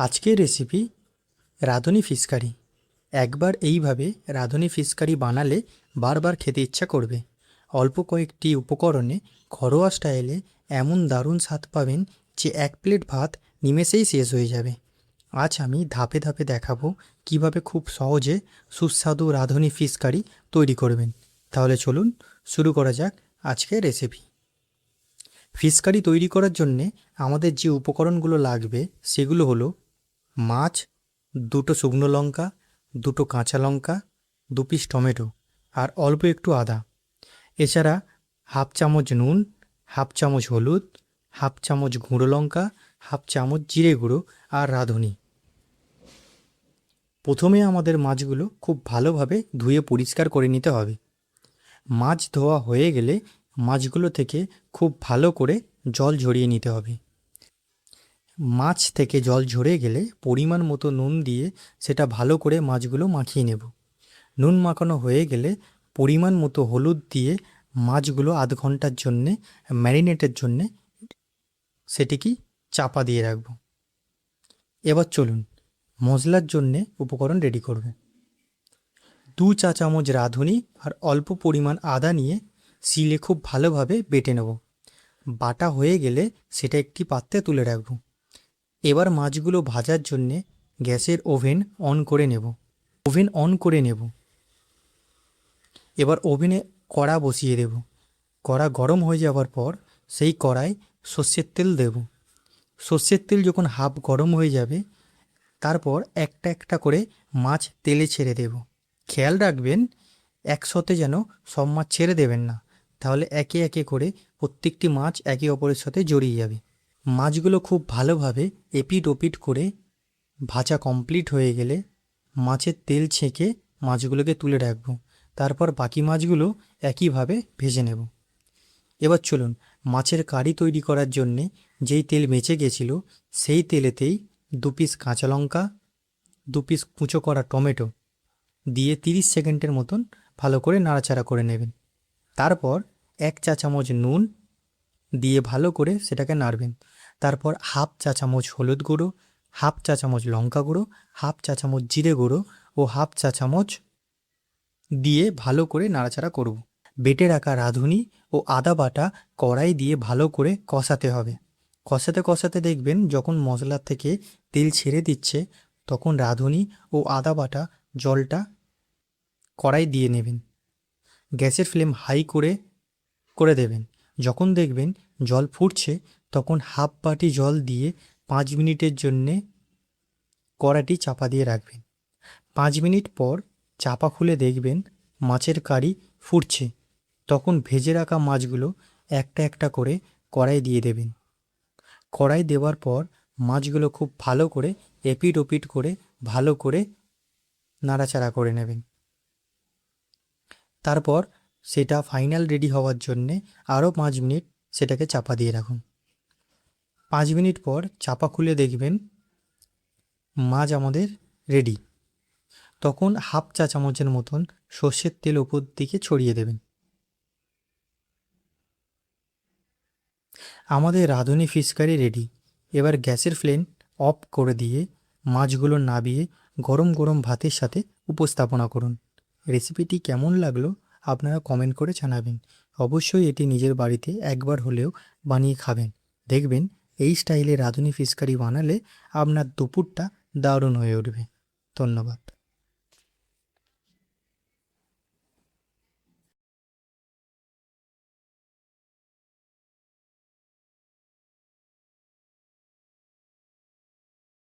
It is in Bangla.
আজকের রেসিপি রাঁধুনি ফিশ কারি। একবার এইভাবে রাঁধুনি ফিশ কারি বানালে বারবার খেতে ইচ্ছা করবে। অল্প কয়েকটি উপকরণে ঘরোয়া স্টাইলে এমন দারুণ স্বাদ পাবেন যে এক প্লেট ভাত নিমেষেই শেষ হয়ে যাবে। আজ আমি ধাপে ধাপে দেখাবো কিভাবে খুব সহজে সুস্বাদু রাঁধুনি ফিশ কারি তৈরি করবেন। তাহলে চলুন শুরু করা যাক আজকের রেসিপি। ফিশ কারি তৈরি করার জন্যে আমাদের যে উপকরণগুলো লাগবে সেগুলো হলো মাছ, দুটো শুকনো লঙ্কা, দুটো কাঁচা লঙ্কা, 2 পিস টমেটো আর অল্প একটু আদা। এছাড়া হাফ চামচ নুন, হাফ চামচ হলুদ, হাফ চামচ গুঁড়ো লঙ্কা, হাফ চামচ জিরে গুঁড়ো আর রাঁধুনি। প্রথমে আমাদের মাছগুলো খুব ভালোভাবে ধুয়ে পরিষ্কার করে নিতে হবে। মাছ ধোয়া হয়ে গেলে মাছগুলো থেকে খুব ভালো করে জল ঝরিয়ে নিতে হবে। মাছ থেকে জল ঝরে গেলে পরিমাণ মতো নুন দিয়ে সেটা ভালো করে মাছগুলো মাখিয়ে নেব। নুন মাখানো হয়ে গেলে পরিমাণ মতো হলুদ দিয়ে মাছগুলো আধ ঘন্টার জন্যে ম্যারিনেটের জন্যে সেটিকে চাপা দিয়ে রাখব। এবার চলুন মশলার জন্যে উপকরণ রেডি করব। 2 চা চামচ রাঁধুনি আর অল্প পরিমাণ আদা নিয়ে শিলে খুব ভালোভাবে বেটে নেব। বাটা হয়ে গেলে সেটা একটি পাত্রে তুলে রাখব। এবার মাছগুলো ভাজার জন্যে গ্যাসের ওভেন অন করে নেব। এবার ওভেনে কড়া বসিয়ে দেব। কড়া গরম হয়ে যাওয়ার পর সেই কড়ায় সর্ষের তেল দেব। সর্ষের তেল যখন হাফ গরম হয়ে যাবে তারপর একটা একটা করে মাছ তেলে ছেড়ে দেব। খেয়াল রাখবেন একসাথে যেন সব মাছ ছেড়ে দেবেন না, তাহলে একে একে করে প্রত্যেকটি মাছ একে অপরের সাথে জড়িয়ে যাবে। মাছগুলো খুব ভালোভাবে এপিট ওপিট করে ভাজা কমপ্লিট হয়ে গেলে মাছের তেল ছেঁকে মাছগুলোকে তুলে রাখবো। তারপর বাকি মাছগুলো একইভাবে ভেজে নেব। এবার চলুন মাছের কারি তৈরি করার জন্যে যেই তেল বেঁচে গেছিলো সেই তেলেতেই 2 পিস কাঁচা লঙ্কা, 2 পিস কুচো করা টমেটো দিয়ে 30 সেকেন্ডের মতন ভালো করে নাড়াচাড়া করে নেবেন। তারপর 1 চা চামচ নুন দিয়ে ভালো করে সেটাকে নাড়বেন। তারপর হাফ চা চামচ হলুদ গুঁড়ো, হাফ চা চামচ লঙ্কা গুঁড়ো, হাফ চা চামচ জিরে গুঁড়ো ও হাফ চা চামচ দিয়ে ভালো করে নাড়াচাড়া করব। বেটে রাখা রাঁধুনি ও আদা বাটা কড়াই দিয়ে ভালো করে কষাতে হবে। কষাতে কষাতে দেখবেন যখন মশলা থেকে তেল ছেড়ে দিচ্ছে তখন রাঁধুনি ও আদা বাটা জলটা কড়াই দিয়ে নেবেন। গ্যাসের ফ্লেম হাই করে করে দেবেন। যখন দেখবেন জল ফুটছে তখন হাফ বাটি জল দিয়ে 5 মিনিটের জন্যে কড়াটি চাপা দিয়ে রাখবেন। 5 মিনিট পর চাপা খুলে দেখবেন মাছের কারি ফুটছে। তখন ভেজে রাখা মাছগুলো একটা একটা করে কড়াই দিয়ে দেবেন। কড়াই দেওয়ার পর মাছগুলো খুব ভালো করে এপিট ওপিট করে ভালো করে নাড়াচাড়া করে নেবেন। তারপর সেটা ফাইনাল রেডি হওয়ার জন্যে আরও 5 মিনিট সেটাকে চাপা দিয়ে রাখুন। 5 মিনিট পর চাপা খুলে দেখবেন মাছ আমাদের রেডি। তখন হাফ চা চামচের মতন সর্ষের তেল ওপর দিকে ছড়িয়ে দেবেন। আমাদের রাঁধুনি ফিশ কারি রেডি। এবার গ্যাসের ফ্লেম অফ করে দিয়ে মাছগুলো নাবিয়ে গরম গরম ভাতের সাথে উপস্থাপনা করুন। রেসিপিটি কেমন লাগলো আপনারা কমেন্ট করে জানাবেন। অবশ্যই এটি নিজের বাড়িতে একবার হলেও বানিয়ে খাবেন। দেখবেন এই স্টাইলে রাঁধুনি ফিশ কারি বানালে আপনার দুপুরটা দারুণ হয়ে উঠবে। ধন্যবাদ।